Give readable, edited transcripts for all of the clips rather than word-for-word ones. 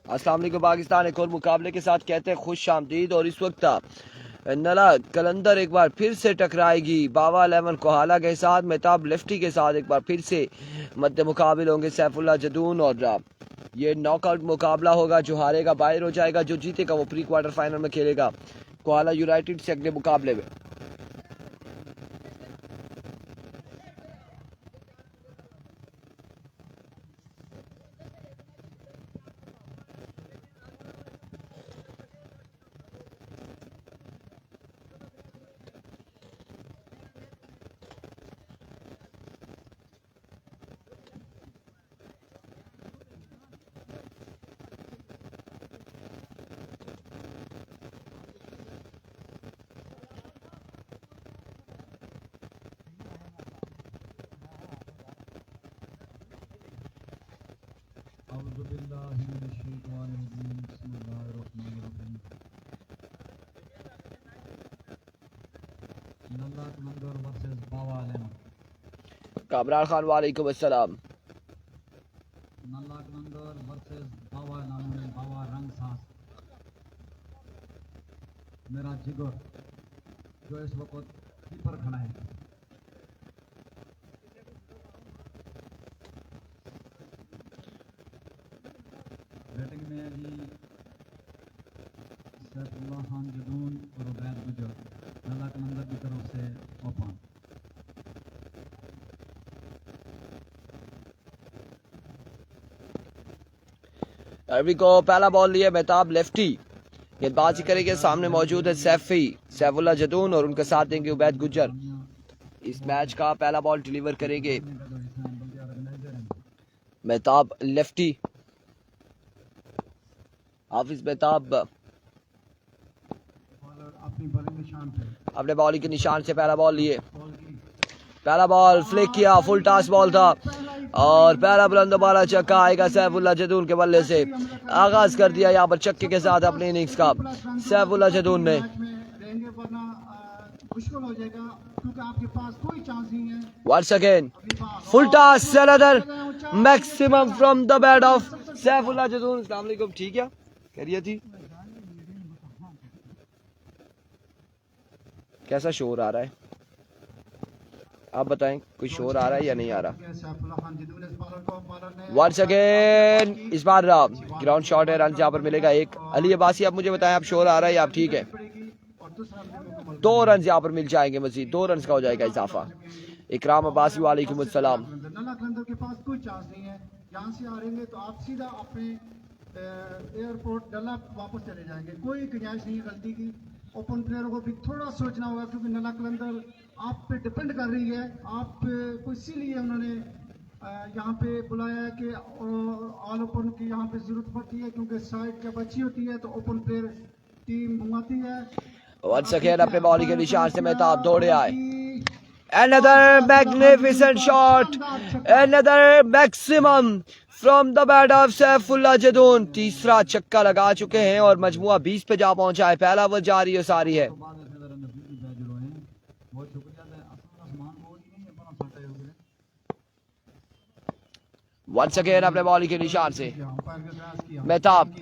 अस्सलाम वालेकुम पाकिस्तान एक और मुकाबले के साथ कहते हैं खुश आमदीद। और इस वक्त नला कलंदर एक बार फिर से टकराएगी बावा 11 कोहाला के साथ। मेहताब लेफ्टी के साथ एक बार फिर से मध्य मुकाबले होंगे सैफुल्लाह जदून। और ये नॉकआउट मुकाबला होगा, जो हारेगा बाहर हो जाएगा, जो जीतेगा वो प्री क्वार्टर फाइनल में खेलेगा कोहाला यूनाइटेड से अगले मुकाबले में। कामरान खान वालेकुम अस्सलाम। मेरा जिगर जो इस वक्त कीपर खड़ा है। बैटिंग में अभी सैफुल्लाह खान जदून और उबैद गुजर नला कलंदर की तरफ से ओपन। अरवी को पहला बॉल लिया मेहताब लेफ्टी, गेंदबाजी करेंगे। सामने मौजूद है सैफुल्लाह जदून और उनके साथ देंगे उबैद गुजर। इस मैच का पहला बॉल डिलीवर करेंगे मेहताब लेफ्टी। हाफिज मेहताब अपने बॉलिंग के निशान से पहला बॉल लिए। पहला बॉल फ्लिक किया, फुल टॉस बॉल था और पहला बुलंद वाला छक्का आएगा सैफुल्लाह जदून के बल्ले से। आगाज कर दिया यहाँ पर छक्के के साथ अपनी इनिंग्स का सैफुल्लाह जदून ने। Once again, full toss, another maximum from the bat of Saifullah Jadoon. अस्सलाम वालेकुम, ठीक है, खैरियत थी? कैसा शोर आ रहा है आप बताएं, कोई शोर आ रहा है या नहीं आ रहा? वंस अगेन इस बार ग्राउंड शॉट है, रन यहाँ पर मिलेगा एक। अली अब्बासी आप मुझे बताएं, आप शोर आ रहा है या आप ठीक है? 2 रन यहाँ पर मिल जाएंगे, मजीद 2 रन का हो जाएगा इजाफा। इकराम अब्बासी वालेकुम अस्सलाम। के पास कोई चांस नहीं है, यहाँ से हारेंगे तो आप सीधा अपने एयरपोर्ट डला वापस चले जाएंगे। कोई गुंजाइश नहीं है गलती की। ओपन प्लेयरों को भी थोड़ा सोचना होगा, क्योंकि नला कलंदर आप पे डिपेंड कर रही है। आप को इसीलिए उन्होंने यहाँ पे बुलाया है कि ऑल ओपन की यहाँ पे जरूरत पड़ती है, क्योंकि साइड जब अच्छी होती है तो ओपन प्लेयर टीम घुमाती है। वंस अगेन अपने बॉलिंग के निशान से मेहताब दौड़े आए। Another magnificent shot, another maximum from the bat of Saifullah Jadoon. तीसरा छक्का लगा चुके हैं और मजमुआ 20 पे जा पहुंचा है। पहला ओवर जारी है सारी है। Once again अपने बॉलिंग के निशान से Mehtab.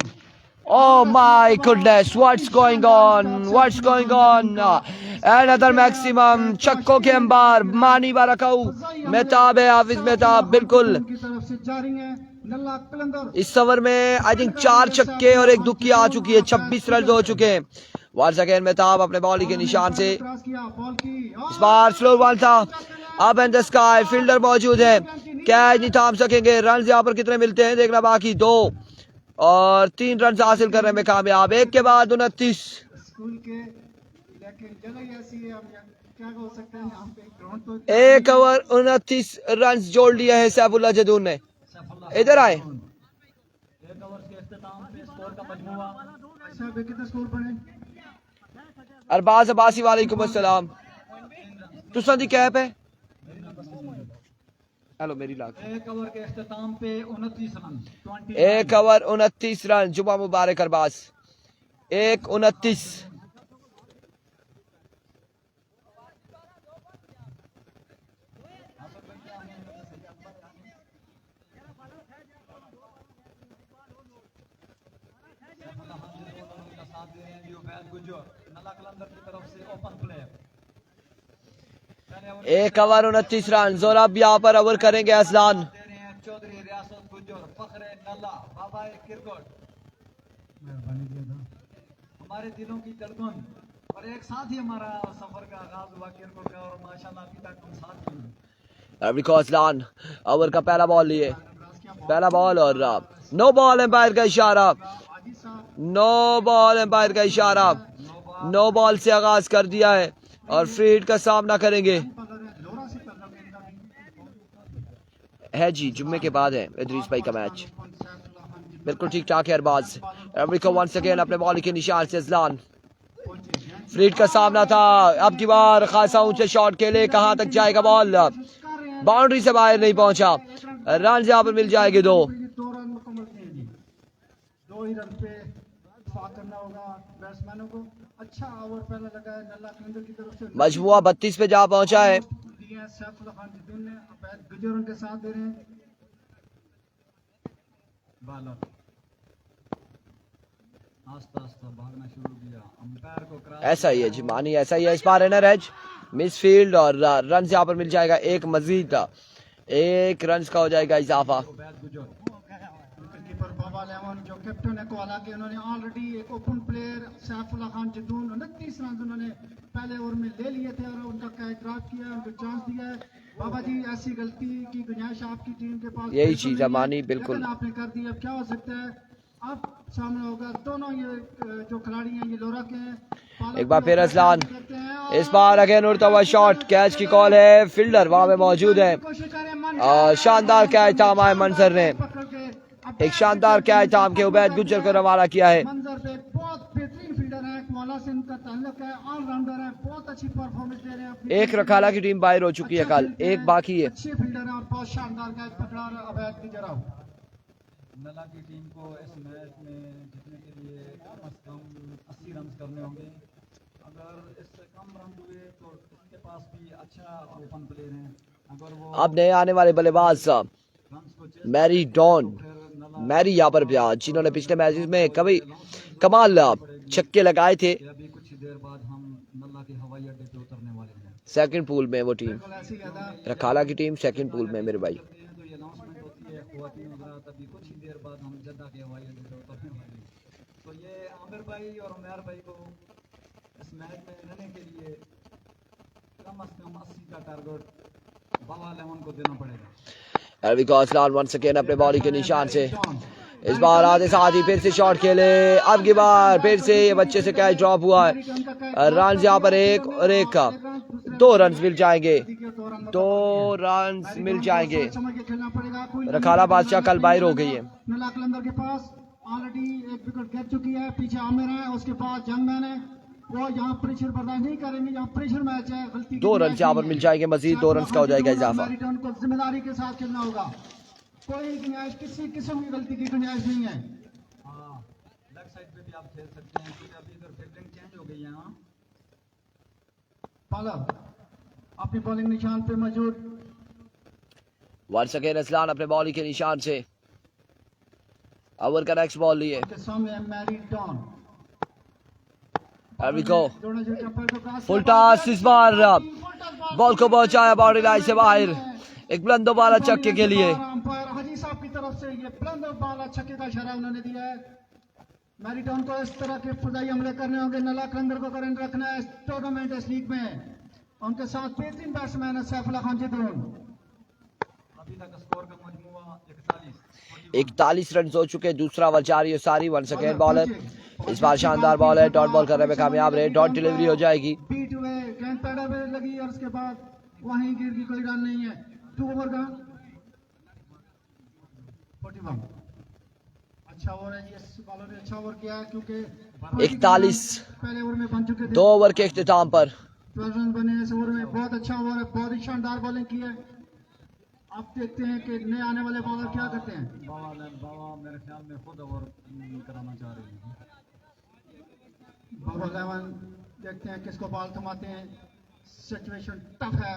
Oh my goodness, what's going on? What's going on? Another maximum, छक्कों के अंबार, मानी बारकाऊ मेहताब है, हाफिज मेहताब बिल्कुल। इस ओवर में आई थिंक 4 छक्के और एक दुक्की आ चुकी है, 26 रन हो चुके हैं। वंस अगेन मेहताब अपने बॉलिंग के निशान से। इस बार स्लो बॉल था, अब एंड द स्काई, फील्डर मौजूद है, कैच नहीं थाम सकेंगे। रन यहाँ पर कितने मिलते हैं देखना बाकी, 2 और 3 रन हासिल करने में कामयाब। एक के बाद 29। एक ओवर 29 रन जोड़ लिया है सैफुल्लाह जदून ने। इधर आए अरबाज अब्बासी वालेकुम अस्सलाम। तुसा दी कैप है? हेलो मेरी लाख। एक ओवर के इख्तिताम पे 29 रन। 1 over 29 run. जुमा मुबारक अरबाज। 1-29। एक ओवर 29 रन और अब यहाँ पर ओवर करेंगे असलान। चौधरी रियासत गुज्जर फखरे नल्ला बाबा किरकोट हमारे दिलों की धड़कन और एक साथ ही हमारा सफर का आगाज हुआ किरकोट का और माशाल्लाह अभी तक हम साथ ही हैं। असलान ओवर का पहला बॉल लिए, पहला बॉल और नो बॉल एम्पायर का इशारा, नो बॉल एम्पायर का इशारा, नो बॉल से आगाज कर दिया है और फ्री हिट का सामना करेंगे। है जी जुम्मे के बाद है इदरीस भाई का मैच, बिल्कुल ठीक ठाक है अरबाज। एवरीको वंस अगेन अपने बॉल के निशान से अजलान, फ्री हिट का सामना था, अब की बार खासा ऊंचे शॉट खेले, कहां तक जाएगा बॉल, बाउंड्री से बाहर नहीं पहुंचा, रन यहाँ पर मिल जाएंगे दो। 2 रन मुकम्मल किए, 2 ही रन पे इत्तेफाक करना होगा बैट्समैनों को। अच्छा ओवर पहला लगा है नल्ला कलंदर की तरफ से, मजमुआ 32 पे जा पहुंचा है। दिए हैं सैफुल्लाह खान जिद्दून ने, अवैध गुजर उनके साथ दे रहे हैं। बालर आस्ता आस्ता भागना शुरू किया, अंपायर को क्रॉस ऐसा ही है जी मानी, ऐसा ही है। इस बार रनर एज मिसफील्ड और रन यहाँ पर मिल जाएगा एक मजीद, एक रन का हो जाएगा इजाफा। कीपर बाबा लेवन जो कैप्टन है को, हालांकि उन्होंने ऑलरेडी एक open player Saifullah Khan Jadoon 29 run उन्होंने पहले ओवर में ले लिए थे और उनका कैच ड्रॉप किया, उनको चांस दिया है। बाबा जी ऐसी गलती की गुंजाइश आपकी टीम के पास यही बिल्कुल चीज है नहीं मानी, बिल्कुल। लेकिन आपने कर दी, अब क्या हो सकता है, अब सामने होगा। दोनों ये जो खिलाड़ी हैं ये लोरा के हैं। एक बार फिर असलान, इस बार अगेन उड़ता हुआ शॉट, कैच की कॉल है, फील्डर वहां पे मौजूद है और शानदार कैच थामा है मंजर ने, एक शानदार कैच थाम के उबैद गुज्जर को रवाना किया है। मंजर पे बहुत बेहतरीन फील्डर है, कुआला से इनका ताल्लुक है, ऑलराउंडर है, बहुत अच्छी परफॉर्मेंस दे रहे हैं। एक रखाला की टीम बाहर हो चुकी है, कल एक बाकी है। अच्छे फील्डर है और बहुत शानदार कैच पकड़ा और अवैध गुजर आउट। नल्ला की टीम को इस मैच में जीतने के लिए कम से कम 80 रन करने होंगे। अगर इससे कम रन हुए तो इसके पास भी अच्छा ओपन प्लेयर है, अगर वो अब नए आने वाले बल्लेबाज रन को मैरी डॉन, मैरी यहाँ पर जिन्होंने पिछले मैचेस में कभी कमाल छक्के लगाए थे, अभी कुछ ही देर बाद हम नल्ला के हवाई अड्डे पे उतरने वाले हैं। सेकंड पूल में वो टीम, बिल्कुल ऐसी है था। रखाला की टीम सेकंड पूल में मेरे भाई। तो ये अनाउंसमेंट होती है ख्वातीन वगैरह, तभी कुछ ही देर बाद हम जद्दा के हवाई अड्डे पे उतरने वाले हैं। तो ये आमिर भाई और उमैर भाई को इस मैच में रहने के लिए कम से कम 80 का टारगेट बाबा लेवन को देना पड़ेगा। वंस अगेन अपने बॉडी के निशान से, इस बार आधे साथ ही फिर से शॉट खेले, अब की बार फिर से ये बच्चे से कैच ड्रॉप हुआ है, रन यहाँ पर एक और एक का 2 रन मिल जाएंगे, 2 रन मिल जाएंगे। रखाला बादशाह कल बाहर हो गई है। नल्ला कलंदर के पास ऑलरेडी एक विकेट गिर चुकी है, पीछे आमिर है, उसके पास जंगमैन है, वो यहाँ प्रेशर बर्दाश्त नहीं करेंगे, यहाँ प्रेशर मैच है। गलती 2 रन यहाँ पर मिल जाएंगे, मजीद 2 रन का हो जाएगा इजाफा। को जिम्मेदारी के साथ खेलना होगा, कोई गुंजाइश किसी किस्म की गलती की गुंजाइश नहीं है। हाँ, लेग साइड पे भी आप खेल सकते हैं क्योंकि अभी इधर फील्डिंग चेंज हो गई है। हाँ, पाला अपनी बॉलिंग निशान पे मौजूद, वंस अगेन असलान अपने बॉली के निशान से ओवर का नेक्स्ट बॉल लिए, के सामने है मैरी डॉन। फुल टॉस, इस बार बॉल को पहुंचाया बाउंड्री लाइन से बाहर, एक बुलंद बाला छक्के के लिए। अंपायर हाजी साहब की तरफ से ये बुलंद बाला छक्के का इशारा उन्होंने दिया है। मैरी डॉन को इस तरह के फुदाई हमले करने होंगे, नल्ला कलंदर को करंट रखना है इस टूर्नामेंट, इस लीग में। उनके साथ बेहतरीन बैट्समैन है सैफुल्लाह खान जिद्दून। अभी तक स्कोर का मजमूआ 41 रन हो चुके, दूसरा ओवर जारी है सारी। वंस अगेन बॉलर, इस बार शानदार बॉल है, डॉट बॉल करने में कामयाब रहे, डॉट डिलीवरी हो जाएगी। बीट हुए, गेंद पैडर में लगी और उसके बाद वहीं गिर गई, कोई रन नहीं है। 2 ओवर का 41 अच्छा ओवर है, ये बॉलर ने अच्छा ओवर किया है क्योंकि 41 पहले ओवर में बन चुके थे। 2 ओवर के इख्तिताम पर 12 रन बने इस ओवर में, बहुत अच्छा ओवर है, बहुत ही शानदार बॉलिंग की है। आप देखते हैं कि नए आने वाले बॉलर क्या करते हैं। बाबा मेरे ख्याल में खुद ओवर कराना चाह रहे हैं। बाबा लेवन देखते हैं किसको बॉल थमाते हैं। सिचुएशन टफ है,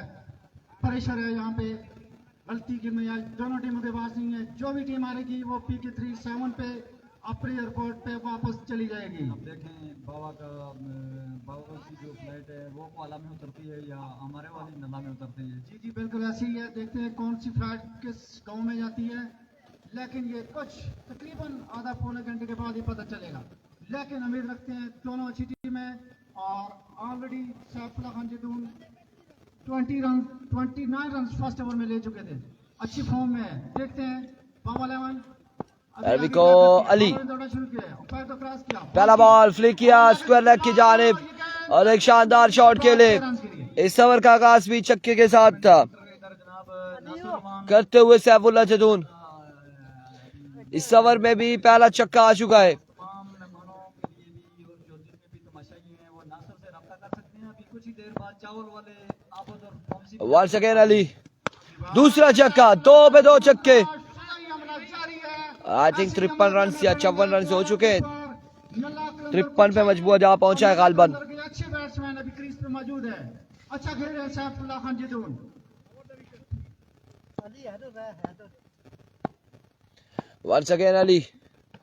प्रेशर है यहाँ पे, गलती की गुंजाइश दोनों टीमों के पास नहीं है। जो भी टीम हारेगी वो PK 3-7 पे अपने एयरपोर्ट पे वापस चली जाएगी। अब देखें बाबा की जो फ्लाइट है वो कोला में उतरती है या हमारे वाली नला में उतरती है। जी जी बिल्कुल ऐसी ही है। देखते हैं कौन सी फ्लाइट किस गांव में जाती है, लेकिन ये कुछ तकरीबन आधा पौने घंटे के बाद ही पता चलेगा। लेकिन उम्मीद रखते हैं दोनों अच्छी टीम है और already Saifullah Khan Jadoon 29 run first over में ले चुके थे, अच्छी फॉर्म में है। देखते हैं बाबा लेवन एरविको अली दौड़ना शुरू किया, पैर तो क्रॉस किया, पहला बॉल फ्लिक किया स्क्वायर लेग की जानिब और एक शानदार शॉट खेले। इस ओवर का आगाज भी छक्के के साथ था इधर जनाब नासिर रहमान करते हुए सैफुल्लाह जदून। इस ओवर में भी पहला छक्का आ चुका है। तमाम मेहमानों के लिए भी और जो दिन में भी तमाशाई हैं वो नासिर से रब्ता कर सकते हैं। अभी कुछ ही देर बाद चावल वाले आबद और फॉर्मसी वंस अगेन अली दूसरा छक्का, 2 पे 2 छक्के। आई थिंक 53 रन या 54 रन हो चुके हैं। 53 पे मजबूर जा पहुंचा है गालबन। अच्छे बैट्समैन अभी क्रीज पे मौजूद है, अच्छा खेल रहे हैं सैफुल्लाह खान जदून। वंस अगेन अली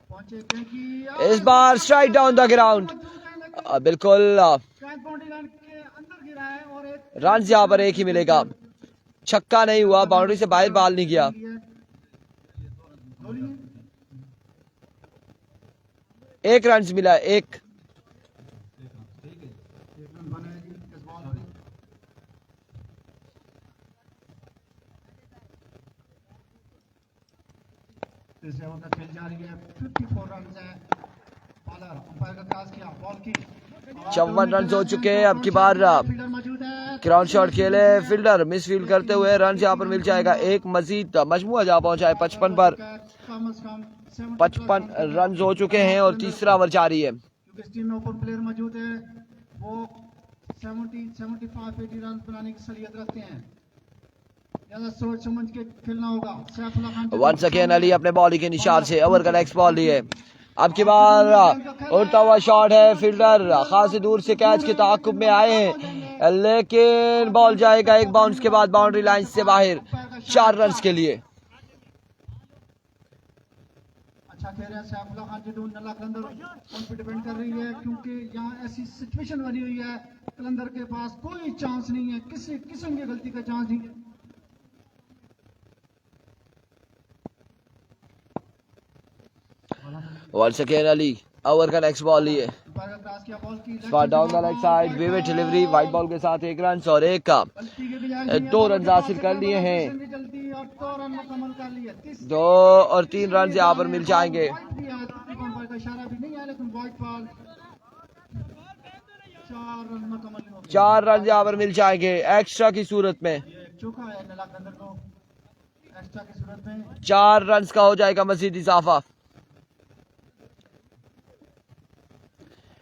पहुंचे क्योंकि इस बार स्ट्राइक डाउन द ग्राउंड। बिल्कुल बाउंड्री लाइन के अंदर गिरा है और एक रन यहाँ पर एक ही मिलेगा। छक्का नहीं हुआ, बाउंड्री से बाहर बॉल नहीं गया। एक रन मिला, एक। एक रन बना है जी इस बॉल पे। तीसरे ओवर का खेल जारी है, 54 रन है। बॉलर अंपायर का क्रॉस किया, बॉल की 54 रन हो चुके हैं। अब की बार फील्डर मौजूद है, ग्राउंड शॉट खेले फील्डर, मिस फील्ड करते हुए रन यहाँ पर मिल जाएगा एक मजीद। मजमुआ जा पहुंचा है 55 पर। कम से कम 55 रन हो चुके हैं और तीसरा ओवर जारी है। क्योंकि इस टीम में ओपन प्लेयर मौजूद है, वो 75-80 रन बनाने की सलीयत रखते हैं। ज्यादा सोच समझ के खेलना होगा। सैफुल्लाह खान वंस अगेन अली अपने बॉलिंग के निशान से ओवर का नेक्स्ट बॉल लिए। अब की बार उड़ता हुआ शॉट है, फील्डर खासी दूर से कैच के ताक़ुब में आए हैं, लेकिन बॉल जाएगा एक बाउंस के बाद बाउंड्री लाइन से बाहर 4 रन के लिए। अच्छा खेल रहे हैं सैफुल्लाह खान जदून। नल्ला कलंदर उन पे डिपेंड कर रही है क्योंकि यहाँ ऐसी सिचुएशन बनी हुई है, कलंदर के पास कोई चांस नहीं है, किसी किस्म की गलती का चांस नहीं है। वंस अगेन अली ओवर का नेक्स्ट बॉल लिए। अंपायर का क्रॉस किया, बॉल की spot down the leg side, vivid delivery, white ball के साथ 1 रन और एक का गलती की गुंजाइश 2 रन हासिल कर लिए हैं। जल्दी और 2 रन मुकम्मल कर लिए। 2 और 3 रन यहाँ पर मिल जाएंगे। अंपायर का इशारा भी नहीं है, लेकिन वाइट बॉल 4 रन मुकम्मल हो गए। 4 रन यहाँ पर मिल जाएंगे एक्स्ट्रा की सूरत में। ये चौका है नल्ला कलंदर को एक्स्ट्रा की सूरत में। 4 रन का हो जाएगा मजीद इजाफा।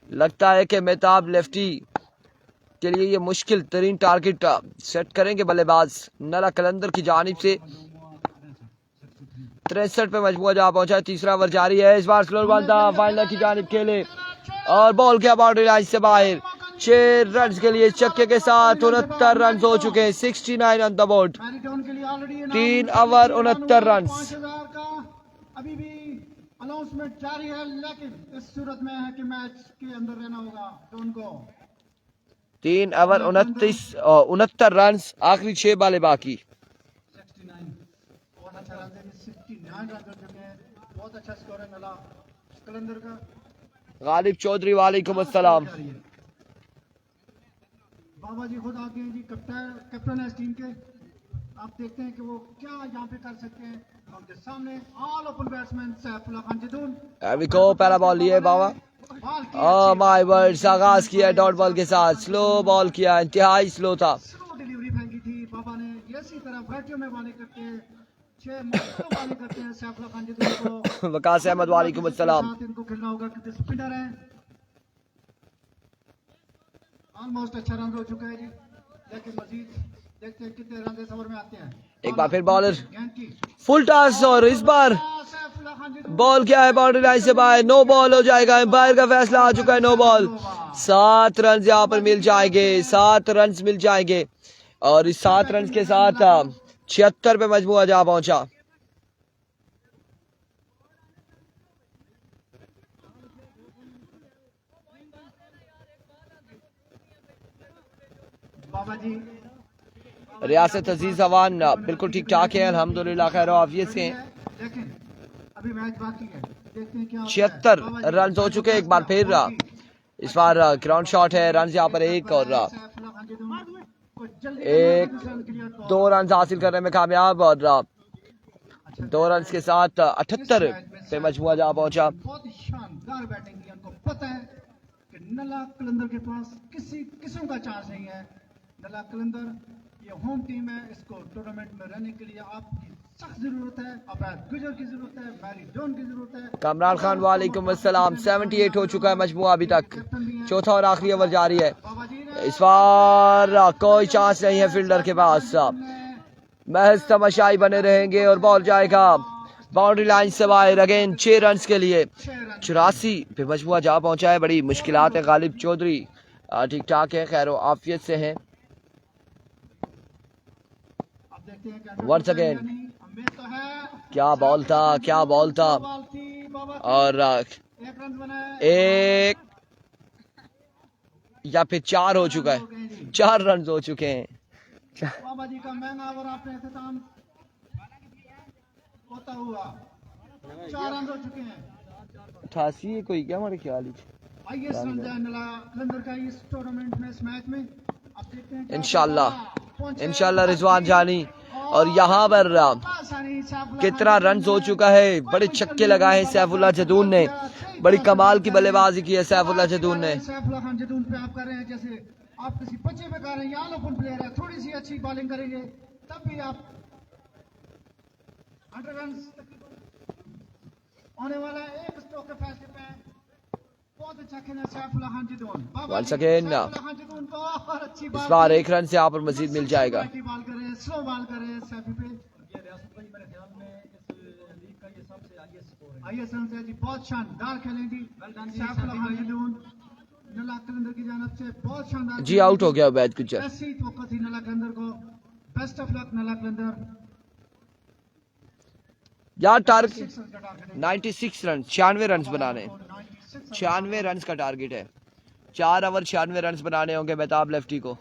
लगता है कि मेहताब लेफ्टी के लिए ये मुश्किल तरीन टारगेट सेट करेंगे बल्लेबाज नल्ला कलंदर की जानिब से। 63 पे मजबूर जा पहुंचा है। तीसरा ओवर जारी है। इस बार स्लो बॉल था, फाइनल की जानिब खेले और बॉल किया बाउंड्री लाइन से बाहर। 6 रन के लिए छक्के के साथ 69 रन हो चुके हैं। 69 on the board. 3 over 69 run. 5000 का अभी भी अनाउंसमेंट जारी है, लेकिन इस सूरत में है कि मैच के अंदर रहना होगा डॉन को। 3 ओवर 69 रन, आखिरी 6 बाले बाकी। 69 बहुत अच्छा रन है, 69 रन कर चुके हैं। बहुत अच्छा स्कोर है नल्ला कलंदर का। गालिब चौधरी वालेकुम अस्सलाम। बाबा जी खुद आके हैं जी, कैप्टन है इस टीम के। आप देखते हैं कि वो क्या यहाँ पे कर सकते हैं। उनके सामने all open batsman Saifullah Khan Jadoon. एविको पहला बॉल लिए बाबा। ओह माय वर्ड्स, आगाज किया डॉट बॉल के साथ, स्लो बॉल किया, इंतहाई स्लो था। स्लो डिलीवरी फेंकी थी बाबा ने। इसी तरह वैक्यूम में बाने करते हैं, 6 बाने करते हैं सैफुल्लाह खान जदून को। वकास अहमद वालेकुम अस्सलाम। इनको खेलना होगा क्योंकि स्पिनर है। ऑलमोस्ट अच्छा रन हो चुका है जी, लेकिन मजीद देखते हैं कितने रन इस ओवर में आते हैं। एक बार फिर बॉलर गेंद की फुल टॉस और इस बार सैफुल्लाह खान जदून बॉल क्या है बाउंड्री लाइन से बाहर। नो बॉल हो जाएगा। एम्पायर का फैसला आ चुका है, नो बॉल। 7 रन यहाँ पर मिल जाएंगे। 7 रन मिल जाएंगे और इस 7 रन के साथ 76 पे मजमूआ जा पहुंचा। बाबा जी रियासत अजीज अवान बिल्कुल ठीक ठाक है, अल्हम्दुलिल्लाह खैर आफियत से हैं। लेकिन अभी मैच बाकी है, देखते हैं क्या होता है। 76 बाबा जी, रन हो चुके हैं। एक बार फिर इस बार ग्राउंड शॉट है, रन यहाँ पर एक और सैफुल्लाह खान जी को जल्दी एक रन क्लियर कॉल। 2 रन हासिल करने में कामयाब और 2 रन के साथ 78 पे मजमुआ जा पहुंचा। बहुत ही शानदार बैटिंग की, उनको पता है कि नला कलंदर के पास किसी किस्म का चांस नहीं है। नला कलंदर ये होम टीम है, इसको टूर्नामेंट में रहने के लिए आपकी सख्त जरूरत है, अबैद गुजर की जरूरत है, मैरी डॉन की जरूरत है। कामरान खान वालेकुम अस्सलाम। 78 हो चुका है मजमुआ अभी तक, चौथा और आखिरी ओवर जारी है। बाबा जी ने इस बार कोई चांस नहीं है फील्डर के पास, महज तमाशाई बने रहेंगे और बॉल जाएगा बाउंड्री लाइन से बाहर अगेन 6 रन के लिए। 84 पे मजमुआ जा पहुंचा है। बड़ी मुश्किलात है। गालिब चौधरी ठीक ठाक है, खैर आफियत से हैं। अब देखते हैं क्या वंस अगेन उम्मीद तो है। क्या बॉल था, क्या बॉल था। बॉल थी बाबा, और एक रन बनाए, एक या फिर 4 हो चुका है, 4 रन हो चुके हैं। बाबा जी का महंगा ओवर आपने इख्तिताम होता हुआ 4 रन हो चुके हैं। 88 कोई क्या हमारे ख्याल ही। आइए समझा नला कलंदर का इस टूर्नामेंट में, इस मैच में। अब देखते हैं क्या इंशाल्लाह रिजवान जानी। और यहाँ पर कितना रन हो चुका है। बड़े छक्के लगाए हैं सैफुल्लाह जदून ने, बड़ी कमाल की बल्लेबाजी की है सैफुल्लाह जदून ने। सैफुल्लाह खान जदून पे आप कर रहे हैं जैसे आप किसी बच्चे पे कर रहे हैं, यहाँ ओपन प्लेयर है, थोड़ी सी अच्छी बॉलिंग करेंगे तब भी आप 100 रन होने वाला है। एक स्ट्रोक के फैसले पे बहुत अच्छा खेला सैफुल्लाह खान जदून। Once again, सैफुल्लाह खान जदून बहुत अच्छी इस बार 1 रन से यहाँ पर मजीद मिल जाएगा। बॉल करे, स्लो बॉल करे सैफी पे। ये रियासत भाई मेरे ख्याल में इस लीग का ये सबसे हाईएस्ट स्कोर है। आइए संजय जी बहुत शानदार खेलेंगी सैफुल्लाह खान जदून नला कलंदर की जानब से बहुत शानदार जी आउट हो गया उबैद गुज्जर। ऐसी तवक्को थी नला कलंदर को। बेस्ट ऑफ लक नला कलंदर। यार टारगेट 6 रन का टारगेट है। 96 रन, 96 रन बनाने, 96 रन का टारगेट है। 4 ओवर 96 रन बनाने होंगे बेताब लेफ्टी को।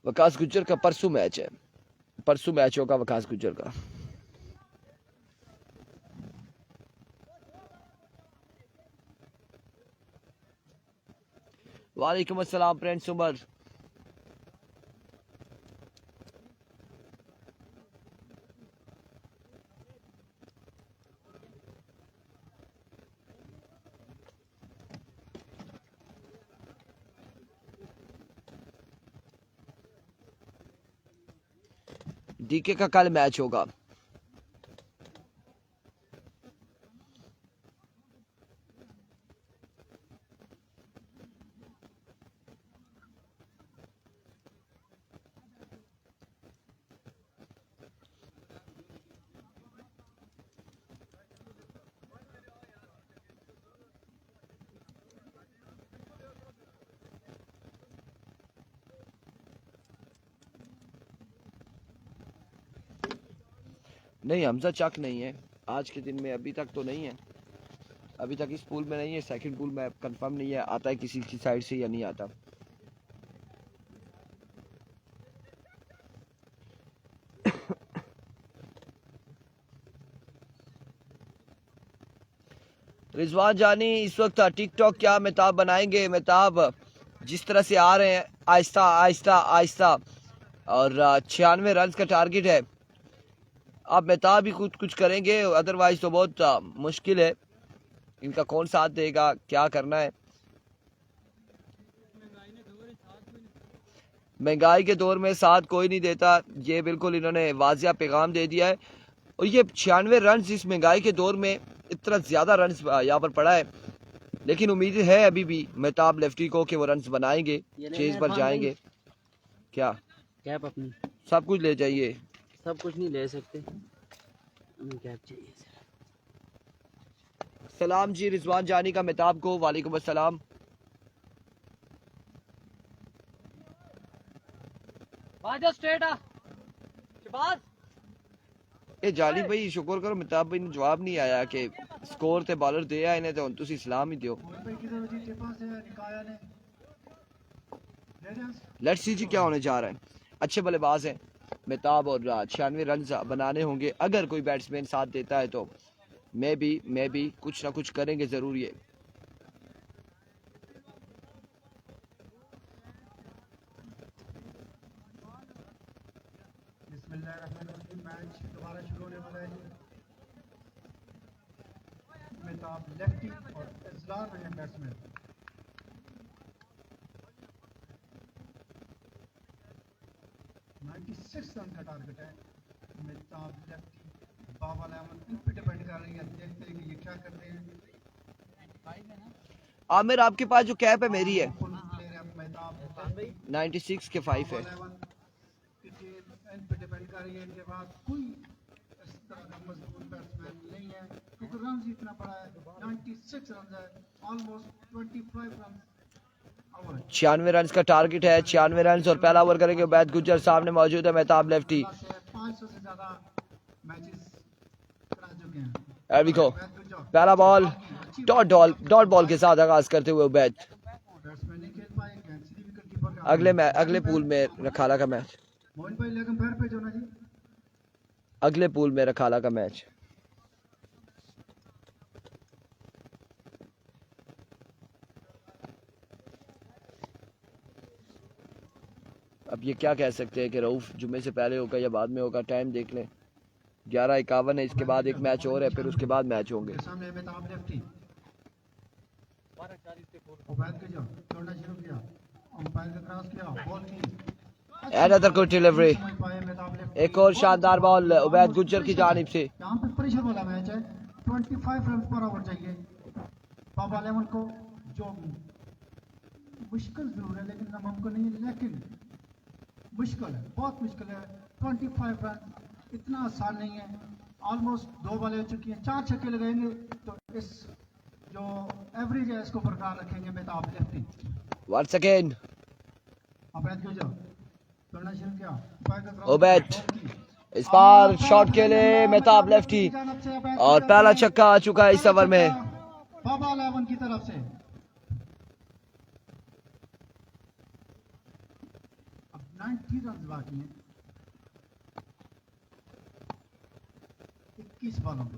वकास गुज्जर का परसों मैच है, परसों मैच होगा वकास गुज्जर का। वालेकुम अस्सलाम फ्रेंड्स उमर। डीके का कल मैच होगा। नहीं हमजा चक नहीं है आज के दिन में, अभी तक तो नहीं है, अभी तक इस पूल में नहीं है। सेकंड पूल में कंफर्म नहीं है आता है किसी की साइड से या नहीं आता। रिजवान जानी इस वक्त टिकटॉक क्या मेहताब बनाएंगे? मेहताब जिस तरह से आ रहे हैं आहिस्ता आहिस्ता आहिस्ता, और 96 रन का टारगेट है। आप मेहताब भी कुछ करेंगे, अदरवाइज तो बहुत मुश्किल है। इनका कौन साथ देगा, क्या करना है? महंगाई के दौर में साथ कोई नहीं देता, ये बिल्कुल इन्होंने वाजिया पैगाम दे दिया है। और ये 96 रन इस महंगाई के दौर में इतना ज्यादा रन यहाँ पर पड़ा है, लेकिन उम्मीद है अभी भी मेहताब लेफ्टी को कि वो रन बनाएंगे, चेज पर जाएंगे। क्या कैप अपनी सब कुछ ले जाइए? सब कुछ नहीं ले सकते, हमें कैप चाहिए। सलाम जी रिजवान जानी का मेहताब को। वालेकुम अस्सलाम। ये जाली भाई शुक्र करो मेहताब भाई ने जवाब नहीं आया कि स्कोर ते बॉलर दे आए ने तो हुण तुसी सलाम ही दियो। लेट्स सी जी क्या होने जा रहा है। अच्छे बल्लेबाज हैं मेहताब और 96 रन बनाने होंगे। अगर कोई बैट्समैन साथ देता है तो मैं भी कुछ ना कुछ करेंगे जरूर ये। मैच दोबारा शुरू होने वाला है। मेहताब लेफ्टी और इजलार रहे बैट्समैन। रन का टारगेट है। मेहताब लेफ्टी, बाबा लेमन इन पे डिपेंड कर रही है, देखते हैं कि ये क्या करते हैं। आमिर आपके पास जो कैप है मेरी है, प्लेयर है मेहताब 96 के 5 है। इन पे डिपेंड कर रही है। इनके पास कोई इस तरह का मजबूत बैट्समैन नहीं है क्योंकि रन इतना बड़ा है। 96 रन है, ऑलमोस्ट 25 रन। 96 रन का टारगेट है। 96 रन और पहला ओवर करेंगे उबैद गुज्जर। सामने मौजूद है मेहताब लेफ्टी। 500 से ज्यादा मैचेस करा चुके हैं। देखो पहला बॉल डॉट बॉल के साथ आगाज करते हुए उबैद। बैट्समैन नहीं खेल पाए, कैंसिल विकेट कीपर का अगले पूल में रखाला का मैच। मोहन भाई लेकिन फिर पे जो ना जी अगले पूल में रखाला का मैच। अब ये क्या कह सकते हैं कि रऊफ जुम्मे से पहले होगा या बाद में होगा। टाइम देख लें, 11:51 है। इसके बाद एक मैच और है, फिर उसके बाद मैच होंगे। सामने मेहताब लेफ्टी उबैद के जो छोड़ना शुरू किया, अंपायर का क्रॉस किया, बॉल की अनदर गुड डिलीवरी। एक और शानदार बॉल उबैद गुज्जर की जानिब से। यहाँ पे प्रेशर वाला मैच है। 25 रन पर ओवर चाहिए बाबा लेमन को, जो मुश्किल जरूर है लेकिन नामुमकिन नहीं है, लेकिन मुश्किल है, बहुत मुश्किल है। 25 रन इतना आसान नहीं है। ऑलमोस्ट 2 बॉलें हो चुकी हैं, 4 छक्के लगाएंगे तो इस जो एवरेज है इसको बरकरार रखेंगे Mehtab lefty. Once again Ubaid को जो करना शुरू किया, उबैद इस बार शॉट के लिए मेहताब लेफ्टी और पहला छक्का आ चुका है इस ओवर में बाबा लेमन की तरफ से। अब 90 रन बाकी हैं 21 बॉलों पे।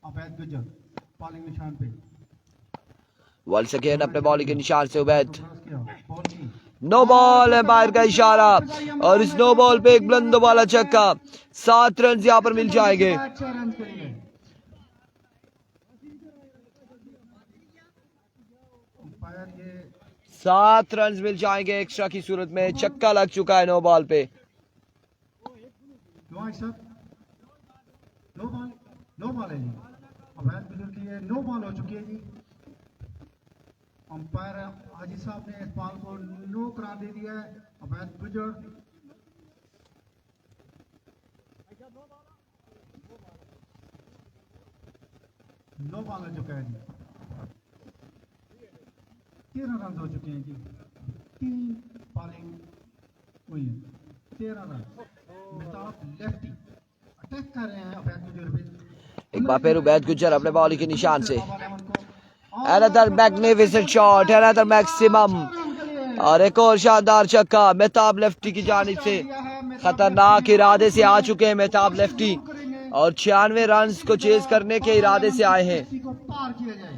उबैद गुज्जर बॉलिंग निशान पे, वंस अगेन अपने बॉलिंग के निशान से उबैद। बॉल की नो बॉल है, बाहर का इशारा और इस नो बॉल पे एक बुलंद वाला छक्का। 7 रन यहाँ पर मिल जाएंगे। 6 रन के लिए अंपायर ये 7 रन मिल जाएंगे एक्स्ट्रा की सूरत में। छक्का लग चुका है नो बॉल पे। नो सर, नो बॉल है जी। उबैद गुज्जर की ये नो बॉल हो चुकी है जी। अंपायर हाजी साहब ने इस बॉल को नो करार दे दिया है। उबैद गुज्जर नो बॉल हो चुका है जी। 13 रन हो चुके हैं जी। 3 बॉलिंग हुई है, 13 रन। मेहताब लेफ्टी अटैक कर रहे हैं उबैद गुज्जर पे। एक बार फिर उबैद गुज्जर अपने बॉलिंग के निशान से। Another magnificent shot, another maximum और एक और शानदार छक्का मेहताब लेफ्टी की जानिब से। खतरनाक इरादे से आ चुके हैं मेहताब लेफ्टी और 96 रन को चेज करने के इरादे से आए हैं। को पार किया जाए।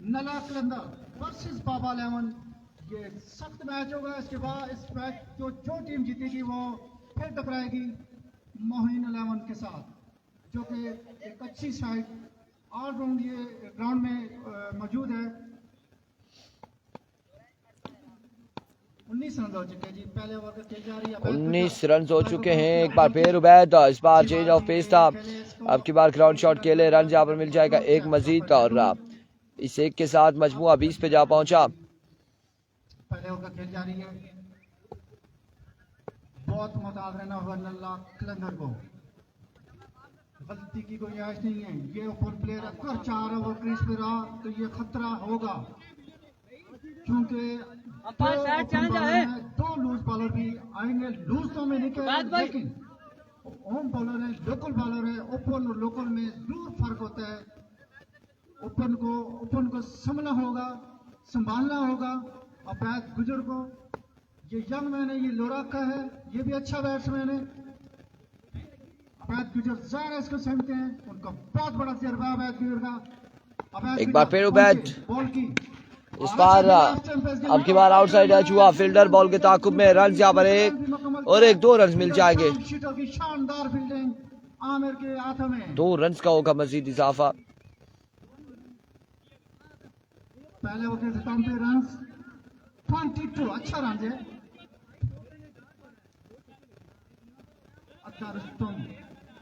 नला कलंदर वर्सेस बाबा लेमन, ये सख्त मैच होगा। इसके बाद इस मैच जो टीम जीतेगी वो फिर टकराएगी मोहिन लेमन के साथ, जो कि एक अच्छी साइड ऑलराउंड ये ग्राउंड में मौजूद है। 19 19 रन हो चुके जी। पहले ओवर का खेल जारी है। 19 रन हो चुके हैं। एक बार फिर उबैद, इस बार चेंज ऑफ पेस था, अब की बार ग्राउंड शॉट के लिए रन यहाँ पर मिल जाएगा एक मजीद, और इस एक के साथ मजमुआ 20 पे जा पहुंचा। पहले ओवर का खेल जारी है। बहुत मुताबिक ना हुआ नल्ला कलंदर को, गलती की कोई गुंजाइश नहीं है। ये ओपन प्लेयर अगर 4 ओवर क्रीज पे रहा तो ये खतरा होगा, क्योंकि दो लूज बॉलर भी आएंगे। लूज तो मैं नहीं कह रहा, लेकिन होम बॉलर है, लोकल बॉलर है। ओपन और लोकल में जरूर फर्क होता है। ओपन को संभालना होगा। अवैध गुजर को, ये यंग मैन है, ये लोरा का है, ये भी अच्छा बैट्समैन है। अवैध गुजर ज़्यादा इसको समझते हैं, उनका बहुत बड़ा तजर्बा है अवैध गुजर का। एक बार फिर उबैद, बॉल की इस बार अब की बार आउटसाइड एज हुआ, फील्डर बॉल के ताकुब में, रन यहाँ पर एक और एक, 2 रन मिल जाएंगे। शानदार फील्डिंग आमिर के हाथों में, 2 रन का होगा मजीद इजाफा। पहले वो के खत्म पे रन 22, अच्छा रन है। अख्तर रुस्तम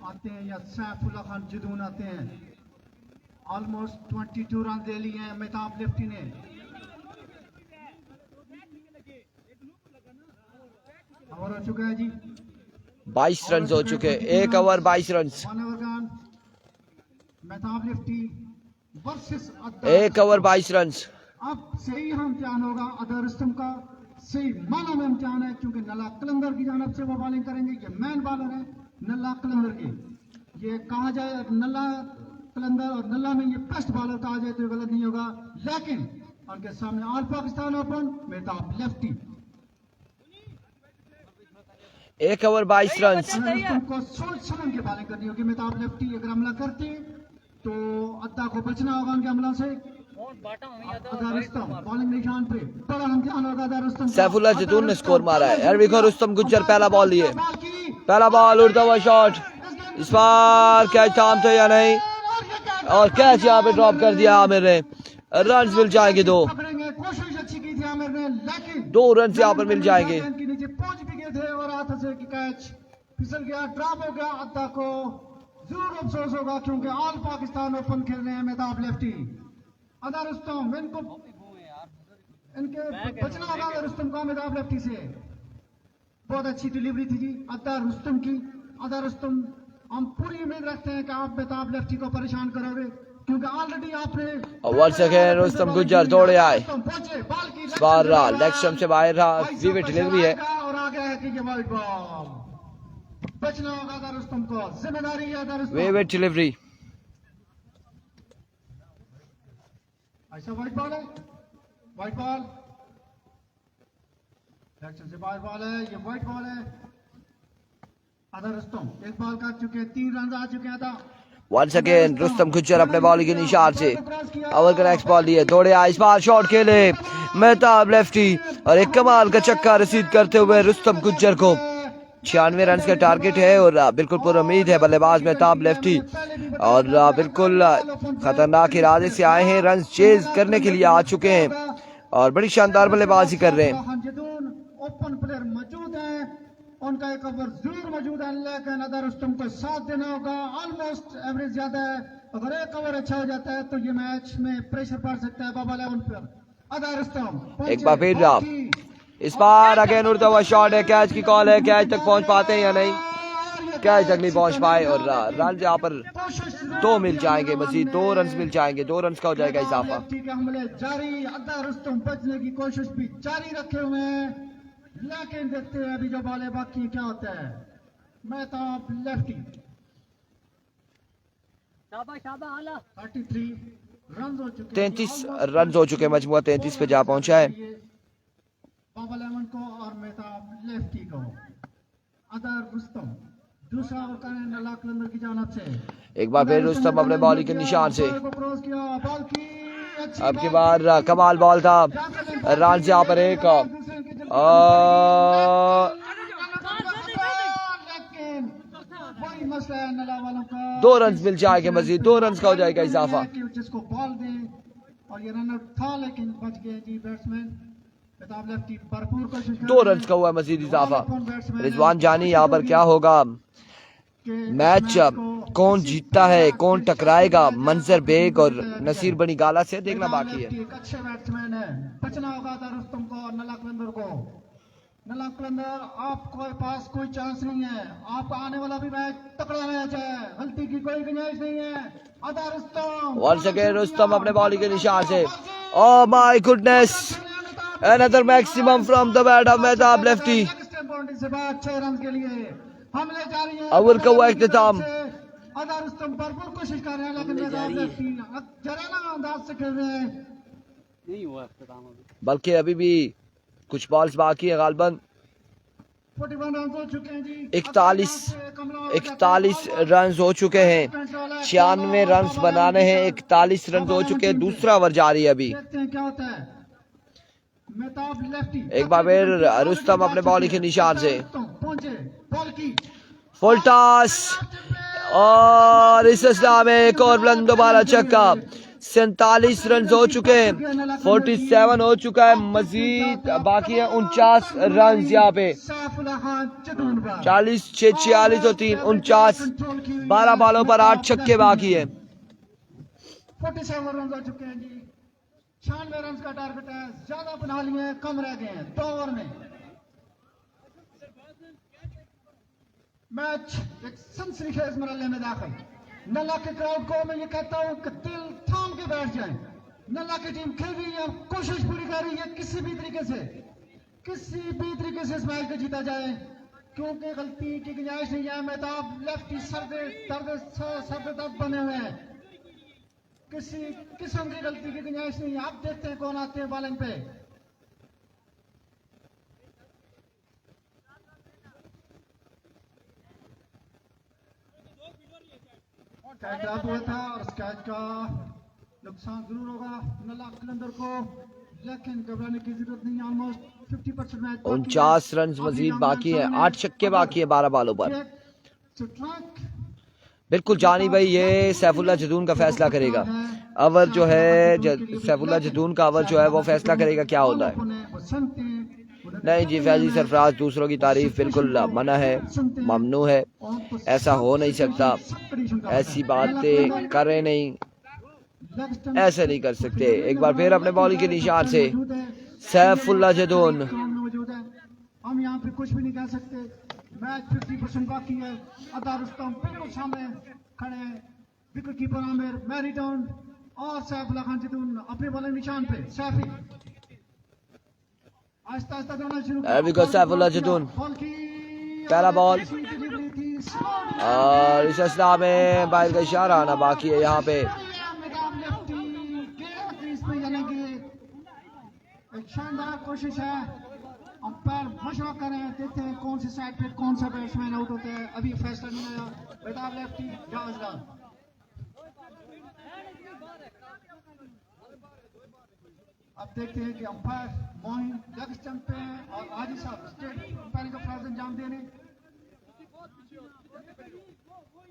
आते हैं या सैफुल्लाह खान जदून आते हैं। ऑलमोस्ट 22 रन दे लिए हैं मेहताब लेफ्टी ने। ओवर हो चुका है जी, 22 रन हो चुके, 1 ओवर 22 रन। 1 ओवर का Mehtab lefty versus 1 over 22 run. अब सही हम इम्तिहान होगा अदर रुस्तम का, सही माना में इम्तिहान है, क्योंकि नल्ला कलंदर की जानब से वो बॉलिंग करेंगे। ये मैन बॉलर है नल्ला कलंदर के, ये कहा जाए नल्ला कलंदर और नल्ला में ये बेस्ट बॉलर कहा जाए तो गलत नहीं होगा। लेकिन उनके सामने all Pakistan open Mehtab lefty. 1 over 22 run. को सोच समझ के बॉलिंग करनी होगी। मेहताब लेफ्टी अगर हमला करते तो अद्दा को बचना होगा उनके हमला से। अदर रुस्तम बॉलिंग निशान पे, बड़ा इम्तिहान होगा अदर रुस्तम। सैफुल्लाह जदून ने स्कोर मारा है। एरविको रुस्तम गुज्जर पहला बॉल लिए, पहला बॉल उड़ता हुआ शॉट, इस बार कैच थामते या नहीं, और कैच यहाँ पे ड्रॉप कर दिया आमिर ने। रन मिल जाएंगे 2, कोशिश अच्छी की थी आमिर ने, लेकिन 2 रन यहाँ पर मिल जाएंगे। नीचे पहुंच भी गए थे और हाथ से कैच फिसल गया, ड्रॉप हो गया। अद्दा को जरूर अफसोस होगा, क्योंकि ऑल पाकिस्तान ओपन खेल रहे हैं मेहताब लेफ्टी। अदर रुस्तम इनके बचना होगा अदर रुस्तम का मेहताब लेफ्टी से। बहुत अच्छी डिलीवरी थी जी अदर रुस्तम की। अदर रुस्तम, हम पूरी उम्मीद रखते हैं कि आप मेहताब लेफ्टी को परेशान करोगे, क्योंकि ऑलरेडी आपने वंस अगेन रुस्तम गुज्जर दौड़े आए, इस बार लेग स्टंप से बाहर रहा, विविड डिलीवरी है और आ गया है कि ये वाइड बॉल। बचना होगा अदर रुस्तम को, जिम्मेदारी है अदर रुस्तम। Vivid delivery. ऐसा वाइट बॉल है, वाइट बॉल एक्शन से बाहर बॉल है, ये वाइट बॉल है। अदर रुस्तम एक बॉल कर चुके हैं, 3 रन आ चुके हैं था। वंस अगेन रुस्तम गुज्जर अपने बॉलिंग के निशान से ओवर का नेक्स्ट बॉल लिए, दौड़े आए, इस बार शॉट खेले मेहताब लेफ्टी, और एक कमाल का छक्का रसीद करते हुए रुस्तम गुज्जर को 96 रन का टारगेट है, और बिल्कुल पूरी उम्मीद है बल्लेबाज मेहताब लेफ्टी, और बिल्कुल खतरनाक इरादे से आए हैं, रन चेज करने के लिए आ चुके हैं और बड़ी शानदार बल्लेबाजी कर रहे हैं। ओपन प्लेयर मौजूद है, उनका एक ओवर जरूर मौजूद है, लेकिन अदर रुस्तम को साथ देना होगा। ऑलमोस्ट एवरेज ज्यादा है, अगर एक ओवर अच्छा हो जाता है तो ये मैच में प्रेशर पड़ सकता है बाबा 11 पर। अदर रुस्तम एक बार फिर इस बार अगेन उड़ता हुआ शॉट है, कैच की कॉल है, कैच तक पहुंच पाते हैं या नहीं, कैच तक नहीं पहुंच पाए, और रन यहाँ पर 2 मिल जाएंगे, मजीद 2 रन मिल जाएंगे, 2 रन का हो जाएगा इजाफा। ठीक है, हमले जारी, अदर रुस्तम बचने की कोशिश भी जारी रखे हुए हैं, लेकिन देखते हैं अभी जो बॉल है बाकी क्या होता है। मेहताब लेफ्टी 33 रन हो चुके, 33 रन हो चुके, मजमुआ 33 पे जा पहुंचा है बाबा 11 को और मेहताब लेफ्टी को। अदर रुस्तम दूसरा ओवर करें नल्ला कलंदर की जानब से। एक बार फिर रुस्तम अपने बॉलिंग के निशान से, क्रॉस किया, बॉल की अब की बार कमाल बॉल था, रन यहाँ पर एक, वही मसला है नल्ला वालों का, 2 रन मिल जाएंगे, मजीद 2 रन का हो जाएगा इजाफा। जिसको बॉल दे, और ये रन आउट था लेकिन बच गए जी बैट्समैन। मेहताब लेफ्टी भरपूर कोशिश कर 2 रहे रन हैं। का हुआ मजीद इजाफा। कौन बैट्समैन है? रिजवान जानी यहाँ पर क्या होगा, कि मैच इस मैच को कौन किसी जीतता है, तरह कौन दिलचस्प टकराएगा, बनाया जाए, मंजर आपको बेग और तैयारी है। नसीर बनी गाला से देखना मेहताब बाकी है। लेफ्टी एक अच्छे बैट्समैन है, बचना होगा था रुस्तम को और नला कलंदर को। नला कलंदर आपके पास कोई चांस नहीं है, आपका आने वाला भी मैच तकड़ा मैच है, गलती की कोई गुंजाइश नहीं है। अदा रुस्तम वंस अगेन रुस्तम अपने बॉलिंग के निशान से, oh my goodness, another maximum from the bat of Mehtab lefty. Boundary से बाद 6 रन के लिए हमले जारी है। ओवर का हुआ इख्तिताम। अदा रुस्तम भरपूर कोशिश कर रहे हैं, लेकिन मेहताब लेफ्टी जराना अंदाज से खेल रहे हैं। नहीं हुआ इख्तिताम अभी। बल्कि अभी भी कुछ बॉल्स बाकी है, गालबन 41 रन हो चुके हैं जी। 41 रन हो चुके हैं, 96 रन बनाने हैं, 41 रन हो चुके हैं, दूसरा ओवर जारी है अभी। देखते हैं क्या होता है। मेहताब लेफ्टी एक बार फिर रुस्तम अपने बॉलिंग के निशान से, पहुंचे बॉल की फुल टॉस और इस असला में एक और बुलंद दोबारा छक्का। 47 रन हो चुके हैं, 47 हो चुका है, मजीद बाकी है 49 रन यहाँ पे। 40 6 46 और 3 49, 12 बॉलों पर 8 छक्के बाकी है। 47 रन हो चुके हैं जी। 96 रन का टारगेट है, ज्यादा बना लिए हैं, कम रह गए हैं 2 ओवर में। मैच एक सनसनीखेज मरहले में दाखिल। नल्ला के क्राउड को मैं ये कहता हूं कि दिल थाम के बैठ जाएं। नल्ला की टीम खेल रही है, कोशिश पूरी कर रही है किसी भी तरीके से इस मैच को जीता जाए, क्योंकि गलती की गुंजाइश नहीं है। मेहताब लेफ्टी सर दर्द बने हुए हैं, किसी किस्म की गलती की गुंजाइश नहीं है। आप देखते हैं कौन आते हैं बॉलिंग पे। कैच ड्रॉप हुआ था और उस कैच का नुकसान जरूर होगा नल्ला कलंदर को, लेकिन घबराने की जरूरत नहीं। ऑलमोस्ट 50% मैच 49 रन मजीद बाकी है, 8 छक्के बाकी है 12 बॉलों पर। बिल्कुल जानी भाई, ये सैफुल्लाह जदून का फैसला करेगा। ओवर जो है सैफुल्लाह जदून का ओवर जो है वो फैसला करेगा क्या होता है। नहीं जी फैजी सरफराज, दूसरों की तारीफ बिल्कुल मना है, ममनू है, ऐसा हो नहीं सकता, ऐसी बातें करें नहीं, ऐसे नहीं कर सकते। एक बार फिर अपने बॉलिंग के निशान से सैफुल्लाह जदून। हम यहाँ पे कुछ भी नहीं कह सकते, मैच 50% बाकी है। अदा रुस्तम बिल्कुल सामने खड़े हैं, विकेट कीपर आमिर, मैरी टाउन और सैफुल्लाह खान जदून अपने बॉलिंग निशान पे। सैफी आहिस्ता आहिस्ता दौड़ना शुरू किया। सैफुल्लाह जदून पहला बॉल और इस असला में बाहर का इशारा आना बाकी है यहाँ पे। एक शानदार कोशिश है, अंपायर मशवरा कर रहे हैं, देखते हैं कौन सी साइड पे कौन सा बैट्समैन आउट होता है। अभी फैसला नहीं आया। मेहताब लेफ्टी जावेद, अब देखते हैं कि अंपायर मोइन लेग स्टंप पे हैं और आजी साहब स्टेट अंपायरिंग का फर्ज अंजाम देने।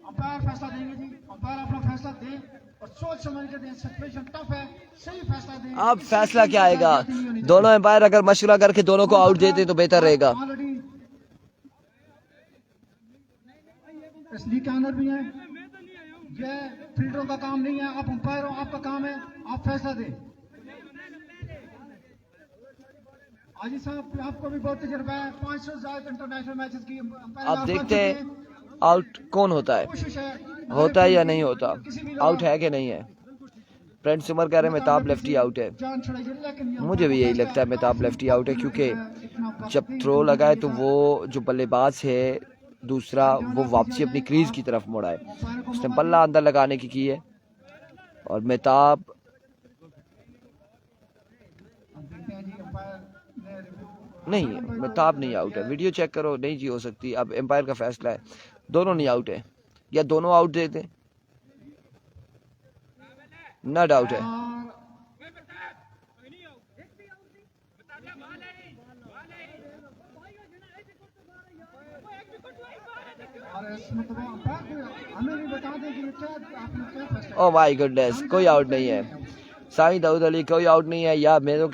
अंपायर फैसला देंगे जी, अंपायर अपना फैसला दें और सोच समझ के दें। सिचुएशन टफ है, सही फैसला दें। अब फैसला क्या आएगा, दोनों अंपायर अगर मशवरा करके दोनों को आउट देते तो बेहतर रहेगा। लीग के अंदर भी है, ये फील्डरों का काम नहीं है, आप अंपायर हो, आपका काम है, आप फैसला दें। आजी साहब आपको भी बहुत तजुर्बा है, 500 से ज्यादा इंटरनेशनल मैचेस की। अब देखते हैं आउट कौन होता है या नहीं होता, आउट है कि नहीं है। फ्रेंड्स उमर कह रहे हैं मेहताब लेफ्टी आउट है, मुझे भी यही लगता है मेहताब लेफ्टी आउट है, क्योंकि जब थ्रो लगा है तो वो जो बल्लेबाज है दूसरा वो वापसी अपनी क्रीज की तरफ मुड़ा है, उसने बल्ला अंदर लगाने की है और मेहताब नहीं, मेहताब नहीं आउट है। वीडियो चेक करो, नहीं जी हो सकती। अब एम्पायर का फैसला है, दोनों नहीं आउट है या दोनों आउट देते, ना डाउट है। ओह माय गुडनेस, कोई आउट नहीं है। साईं दाऊद अली कोई आउट नहीं है, या मेरे को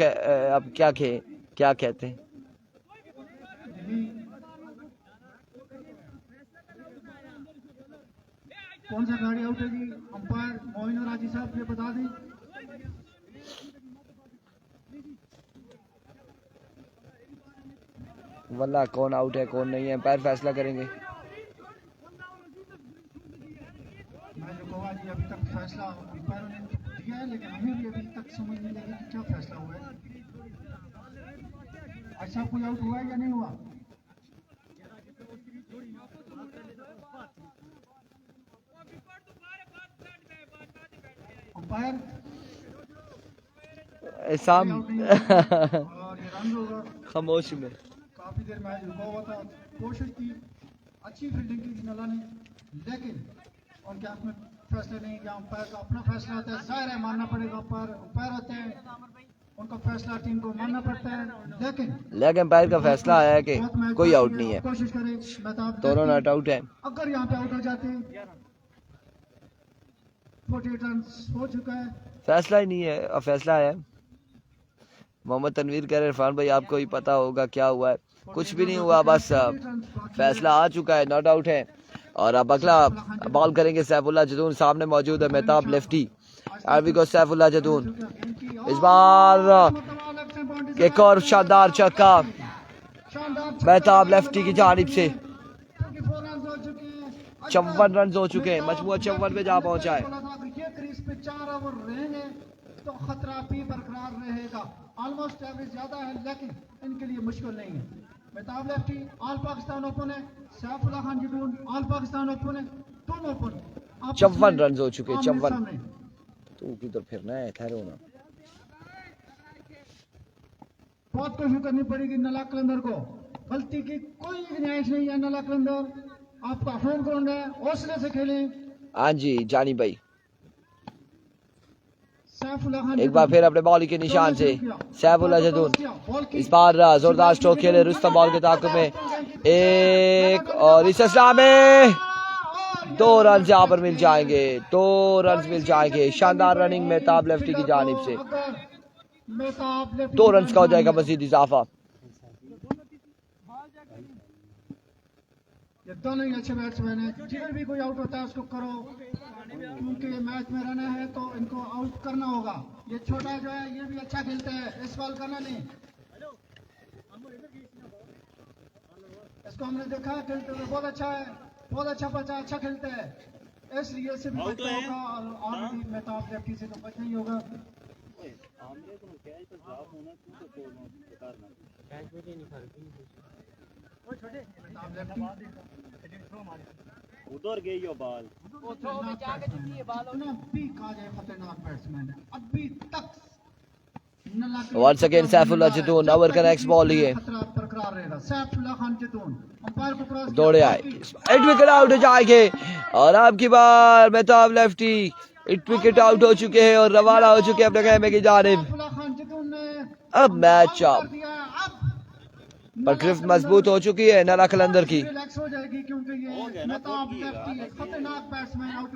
अब क्या खे क्या कहते हैं? कौन सा खिलाड़ी आउट है जी? अंपायर मोइन और राजी साहब ये बता दें। वल्ला कौन आउट है कौन नहीं है अंपायर फैसला करेंगे। मैच गोवा जी अभी तक फैसला अंपायरों ने दिया है, लेकिन हमें भी अभी तक समझ नहीं लगी कि क्या फैसला हुआ है। अच्छा कोई आउट हुआ है या नहीं हुआ? अंपायर साम और ये रन होगा। खामोश में काफी देर मैच रुका हुआ था, कोशिश की, अच्छी फील्डिंग की नला ने, लेकिन उनके हाथ में फैसले नहीं किया। अंपायर का अपना फैसला होता है, जाहिर है मानना पड़ेगा। अंपायर होते हैं, उनका फैसला टीम को मानना पड़ता है, लेकिन अंपायर का फैसला आया है कि कोई आउट नहीं है, कोशिश करें। दोनों नॉट आउट है। अगर यहाँ पे आउट हो जाते 48 रन हो चुका है। फैसला ही नहीं है और फैसला आया है। मोहम्मद तनवीर कह रहे इरफान भाई आपको ही पता होगा क्या हुआ है। कुछ भी नहीं हुआ, बस फैसला आ चुका है, नॉट आउट है। और अब अगला बॉल करेंगे सैफुल्लाह जदून, सामने मौजूद है मेहताब लेफ्टी। आरवी को सैफुल्लाह जदून, इस बार एक और शानदार छक्का मेहताब लेफ्टी की जानिब से। 54 रन हो चुके हैं, मजमूआ 54 पे जा पहुंचा है। ये क्रीज पे 4 ओवर रहेंगे तो खतरा भी बरकरार रहेगा। ऑलमोस्ट एवरेज ज्यादा है, लेकिन इनके लिए मुश्किल नहीं है। Mehtab lefty all Pakistan open है, सैफुल्लाह खान जदून ऑल पाकिस्तान ओपन है, दोनों ओपन। 54 रन हो चुके, 54। तू किधर फिरना है, ठहरो ना। बहुत कोशिश करनी पड़ेगी नला कलंदर को, गलती की कोई गुंजाइश नहीं है। नला कलंदर आपका होम ग्राउंड है, हौसले से खेलें। हाँ जी जानी भाई, सैफुल्लाह खान एक बार फिर अपने बॉल के निशान से सैफुल्लाह जदून, इस बार जोरदार स्ट्रोक खेले रुस्तम बॉल के ताक़ुब में एक, और इस असला में 2 रन यहाँ पर मिल जाएंगे, 2 रन मिल जाएंगे। शानदार रनिंग मेहताब लेफ्टी की जानिब से 2 रन का हो जाएगा मजीद इजाफा। ये दोनों ही अच्छे बैट्समैन हैं, जिधर भी कोई आउट होता है उसको करो, क्योंकि ये मैच में रहना है तो इनको आउट करना होगा। ये छोटा जो है ये भी अच्छा खेलता है, इस बॉल करना नहीं, इसको हमने देखा खेलते हुए, बहुत अच्छा है, बहुत अच्छा बच्चा, अच्छा खेलता है, इसलिए इसे भी बचना होगा। और ऑलरेडी मेहताब लेफ्टी से तो बचना ही होगा। उधर गई यो बॉल, खतरनाक बैट्समैन है अभी तक। Once again Saifullah Jadoon, over का नेक्स्ट बॉल लिए बरकरार रहेगा। सैफुल्लाह खान जदून अंपायर को क्रॉस दौड़े आए, 8 विकेट आउट हो जाएंगे। और आपकी बार मेहताब लेफ्टी 8 विकेट आउट हो चुके हैं और रवाना हो चुके हैं अपने खेमे की जानिब। सैफुल्लाह खान जदून ने अब मैच अप अब पर गिरफ्त मजबूत हो चुकी है नला कलंदर की। रिलैक्स हो जाएगी, क्योंकि ये मेहताब लेफ्टी एक खतरनाक बैट्समैन आउट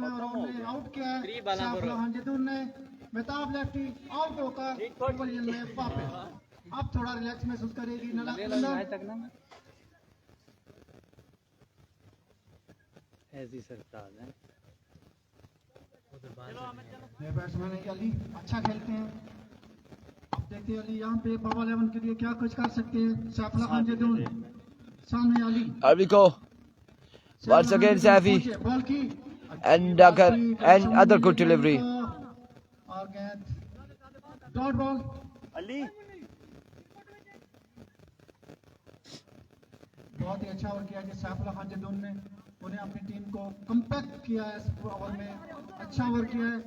किया है सैफुल्लाह खान जदून ने। मेहताब लेफ्टी आउट होकर पवेलियन में वापस, अब थोड़ा रिलैक्स महसूस करेगी नला कलंदर। ऐसी सरताज है। ये बैट्समैन है अली, अच्छा खेलते हैं। अब देखते हैं अली यहाँ पे बाबा लेवन के लिए क्या कुछ कर सकते हैं। सैफुल्लाह खान जदून सामने अली, अरवी को once again सैफी बॉल की and other good delivery। और गेंद डॉट बॉल। अली बहुत ही अच्छा ओवर किया सैफुल्लाह खान जदून ने, उन्हें अपनी टीम को कम्पैक्ट किया है इस ओवर में, अच्छा ओवर किया है।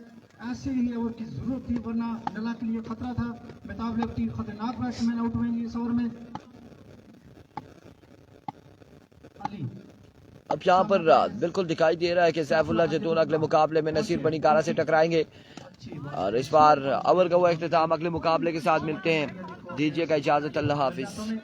ऐसे ही ओवर की जरूरत थी, वरना नला के लिए खतरा था। मेहताब लेफ्टी खतरनाक बैट्समैन आउट हुएंगे इस ओवर में। अली अब यहाँ पर बिल्कुल दिखाई दे रहा है कि सैफुल्लाह जदून अगले मुकाबले में नसीर बनीकारा से टकराएंगे। और इस बार ओवर का वो इख्तिताम अगले मुकाबले के साथ मिलते हैं। दीजिएगा इजाजत, अल्लाह हाफिज।